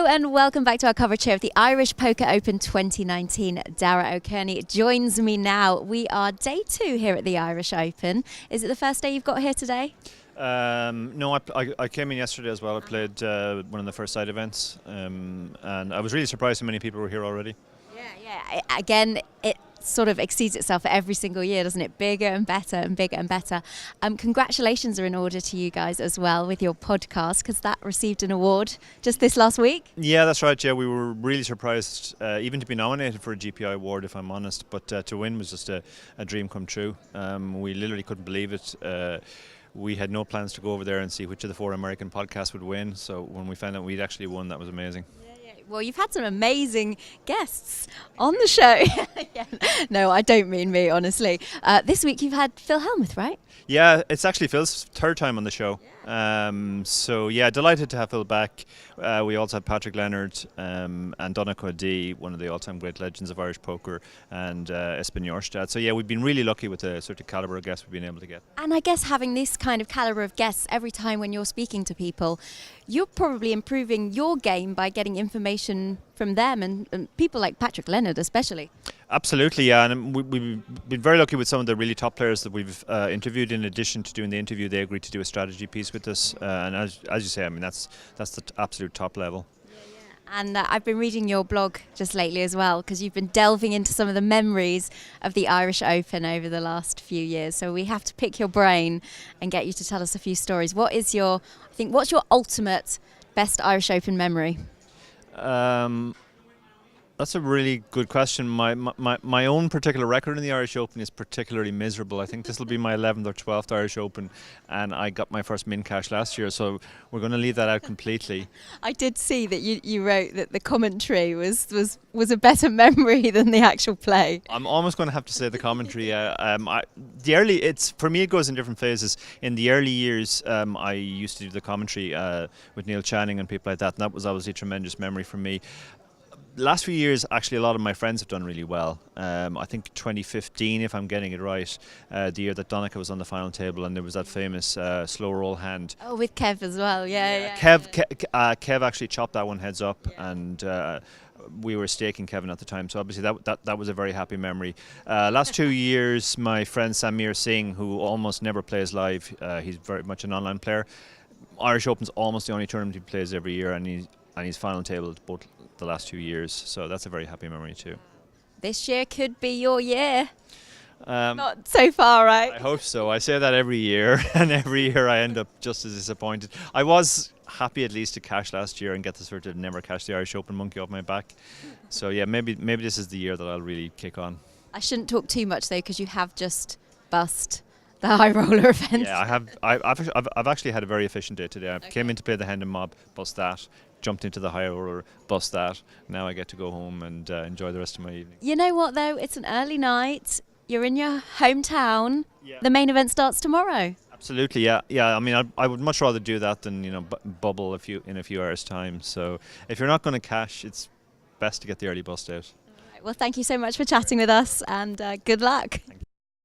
and welcome back to our coverage here of the Irish Poker Open 2019. Dara O'Kearney joins me now. We are day 2 here at the Irish Open. Is it the first day you've got here today? No, I came in yesterday as well. I played one of the first side events, and I was really surprised how many people were here already. Yeah. Again, it sort of exceeds itself every single year, doesn't it? Bigger and better and bigger and better. Congratulations are in order to you guys as well with your podcast, because that received an award just this last week. Yeah, that's right. Yeah, we were really surprised even to be nominated for a GPI award, if I'm honest. But to win was just a dream come true. We literally couldn't believe it. We had no plans to go over there and see which of the 4 American podcasts would win. So when we found out we'd actually won, that was amazing. Well, you've had some amazing guests on the show. Yeah. No, I don't mean me, honestly. This week you've had Phil Hellmuth, right? Yeah, it's actually Phil's 3rd time on the show. So yeah, delighted to have Phil back. We also had Patrick Leonard and Donncha D, one of the all-time great legends of Irish poker, and Espen Jorstad. So yeah, we've been really lucky with the sort of calibre of guests we've been able to get. And I guess having this kind of calibre of guests every time when you're speaking to people, you're probably improving your game by getting information from them and people like Patrick Leonard especially. Absolutely, yeah, and we've been very lucky with some of the really top players that we've interviewed. In addition to doing the interview, they agreed to do a strategy piece with us, and as you say, I mean that's the absolute top level. And I've been reading your blog just lately as well, because you've been delving into some of the memories of the Irish Open over the last few years. So we have to pick your brain and get you to tell us a few stories. What's your ultimate best Irish Open memory? That's a really good question. My own particular record in the Irish Open is particularly miserable. I think this will be my 11th or 12th Irish Open, and I got my first min cash last year, so we're going to leave that out completely. I did see that you wrote that the commentary was a better memory than the actual play. I'm almost going to have to say the commentary. For me it goes in different phases. In the early years, I used to do the commentary with Neil Channing and people like that, and that was obviously a tremendous memory for me. Last few years, actually, a lot of my friends have done really well. I think 2015, if I'm getting it right, the year that Donncha was on the final table, and there was that famous slow roll hand. Oh, with Kev as well, yeah. Kev actually chopped that one heads up, and we were staking Kevin at the time, so obviously that was a very happy memory. Last 2 years, my friend Samir Singh, who almost never plays live, he's very much an online player. Irish Open's almost the only tournament he plays every year, and he's final table both the last 2 years, so that's a very happy memory too. This year could be your year. Not so far, right? I hope so. I say that every year, and every year I end up just as disappointed. I was happy at least to cash last year and get the sort of never cash the Irish Open monkey off my back. So yeah, maybe this is the year that I'll really kick on. I shouldn't talk too much though, because you have just bust the high roller event. Yeah, I've actually had a very efficient day today. I came in to play the Hendon Mob, bust that. Jumped into the high roller, bust that. Now I get to go home and enjoy the rest of my evening. You know what though? It's an early night. You're in your hometown. Yeah. The main event starts tomorrow. Absolutely, yeah. I mean, I would much rather do that than bubble in a few hours' time. So if you're not going to cash, it's best to get the early bust out. All right, well, thank you so much for chatting with us, and good luck.